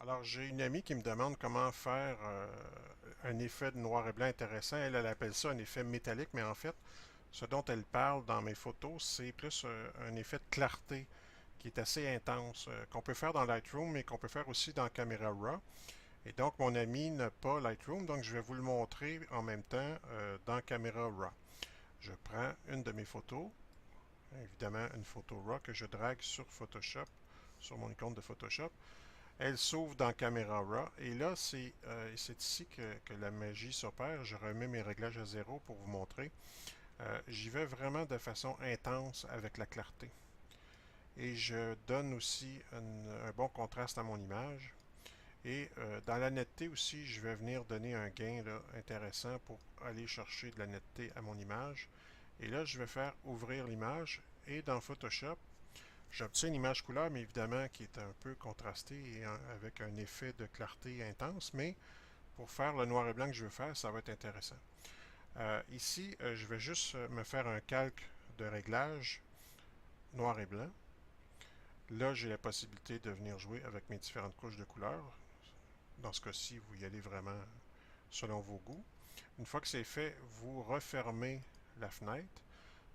Alors, j'ai une amie qui me demande comment faire un effet de noir et blanc intéressant. Elle appelle ça un effet métallique, mais en fait, ce dont elle parle dans mes photos, c'est plus un effet de clarté qui est assez intense, qu'on peut faire dans Lightroom, mais qu'on peut faire aussi dans Camera Raw. Et donc, mon ami n'a pas Lightroom, donc je vais vous le montrer en même temps dans Camera Raw. Je prends une de mes photos, évidemment une photo RAW que je drague sur Photoshop, sur mon icône de Photoshop. Elle s'ouvre dans Camera Raw et là, c'est ici que la magie s'opère. Je remets mes réglages à zéro pour vous montrer. J'y vais vraiment de façon intense avec la clarté. Et je donne aussi un bon contraste à mon image. Et dans la netteté aussi, je vais venir donner un gain là, intéressant pour aller chercher de la netteté à mon image. Et là, je vais faire ouvrir l'image. Et dans Photoshop, j'obtiens une image couleur, mais évidemment qui est un peu contrastée et avec un effet de clarté intense, mais pour faire le noir et blanc que je veux faire, ça va être intéressant. Ici, je vais juste me faire un calque de réglage noir et blanc. Là, j'ai la possibilité de venir jouer avec mes différentes couches de couleurs. Dans ce cas-ci, vous y allez vraiment selon vos goûts. Une fois que c'est fait, vous refermez la fenêtre.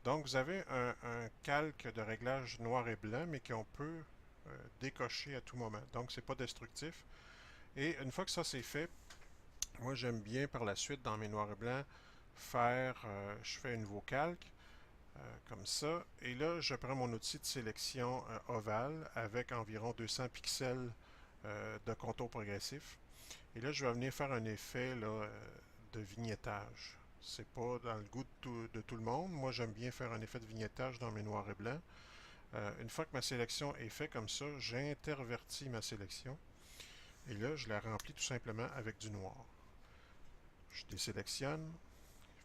Donc, vous avez un calque de réglage noir et blanc, mais qu'on peut décocher à tout moment. Donc, c'est pas destructif. Et une fois que ça c'est fait, moi j'aime bien par la suite dans mes noirs et blancs je fais un nouveau calque comme ça. Et là, je prends mon outil de sélection ovale avec environ 200 pixels de contour progressif. Et là, je vais venir faire un effet là, de vignettage. C'est pas dans le goût de tout le monde. Moi, j'aime bien faire un effet de vignettage dans mes noirs et blancs. Une fois que ma sélection est faite comme ça, j'intervertis ma sélection. Et là, je la remplis tout simplement avec du noir. Je désélectionne.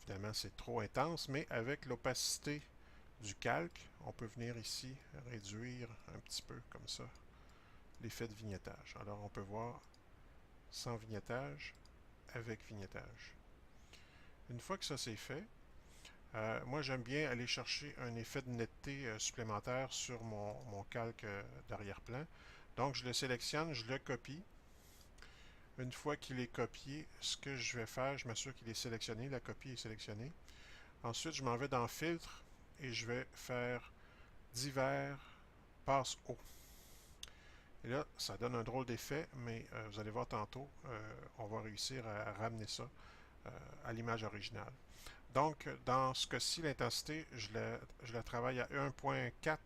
Évidemment, c'est trop intense, mais avec l'opacité du calque, on peut venir ici réduire un petit peu comme ça l'effet de vignettage. Alors, on peut voir sans vignettage, avec vignettage. Une fois que ça c'est fait, moi j'aime bien aller chercher un effet de netteté supplémentaire sur mon calque d'arrière-plan. Donc je le sélectionne, je le copie. Une fois qu'il est copié, ce que je vais faire, je m'assure qu'il est sélectionné, la copie est sélectionnée. Ensuite, je m'en vais dans Filtre et je vais faire Divers, passe haut. Et là, ça donne un drôle d'effet, mais vous allez voir tantôt, on va réussir à ramener ça à l'image originale. Donc, dans ce cas-ci, l'intensité, je la travaille à 1.4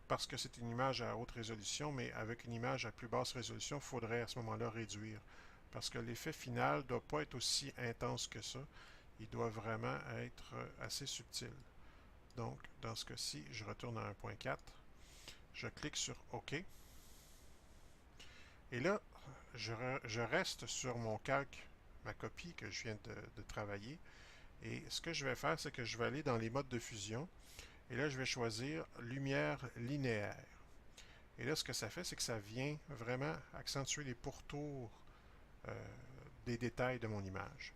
parce que c'est une image à haute résolution, mais avec une image à plus basse résolution, il faudrait à ce moment-là réduire. Parce que l'effet final ne doit pas être aussi intense que ça. Il doit vraiment être assez subtil. Donc, dans ce cas-ci, je retourne à 1.4. Je clique sur OK. Et là, je reste sur mon calque, ma copie que je viens de travailler. Et ce que je vais faire, c'est que je vais aller dans les modes de fusion. Et là, je vais choisir lumière linéaire. Et là, ce que ça fait, c'est que ça vient vraiment accentuer les pourtours euh, des détails de mon image.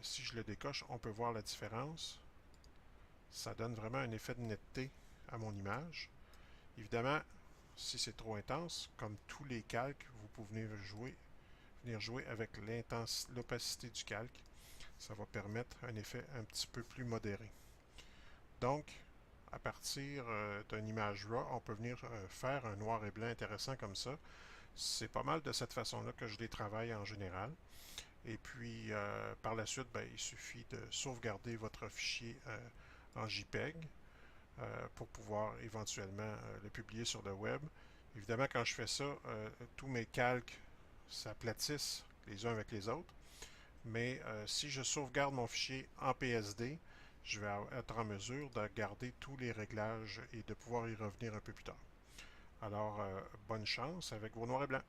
Si je le décoche, on peut voir la différence. Ça donne vraiment un effet de netteté à mon image. Évidemment, si c'est trop intense, comme tous les calques, vous pouvez venir jouer avec l'opacité du calque. Ça va permettre un effet un petit peu plus modéré. Donc, à partir d'une image RAW, on peut venir faire un noir et blanc intéressant comme ça. C'est pas mal de cette façon-là que je les travaille en général. Et puis, par la suite, ben, il suffit de sauvegarder votre fichier en JPEG pour pouvoir éventuellement le publier sur le web. Évidemment, quand je fais ça, tous mes calques s'aplatissent les uns avec les autres. Mais si je sauvegarde mon fichier en PSD, je vais être en mesure de garder tous les réglages et de pouvoir y revenir un peu plus tard. Alors, bonne chance avec vos noirs et blancs.